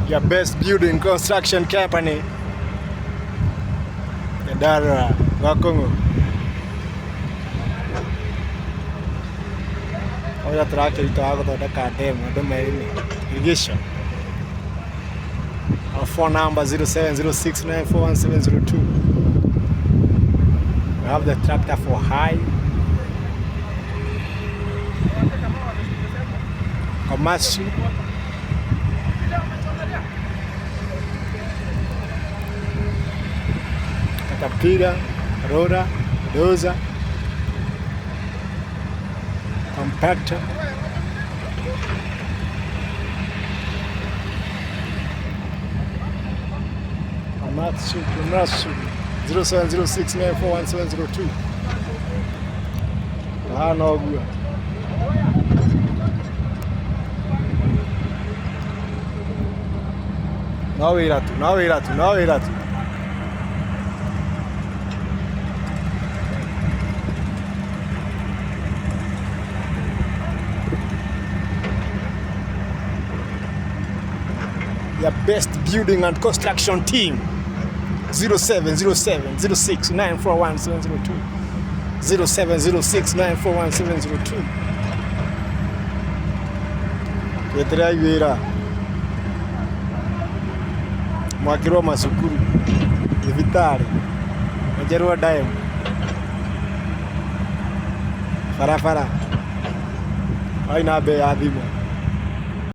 Your best building construction company. Nyandarua Gakongo. Oya tractor itago thondeka demo andu merini irrigation. Our phone number 0706941702. We have the tractor for high, commercial, caterpillar, roller, dozer, compactor, commercial 0706941702. No good. No iratu. Your best building and construction team. 0706941702. 0706941702. Yeterea wira mwakirwa masukuru thibitari majerwa daim farafara aina be ya thimo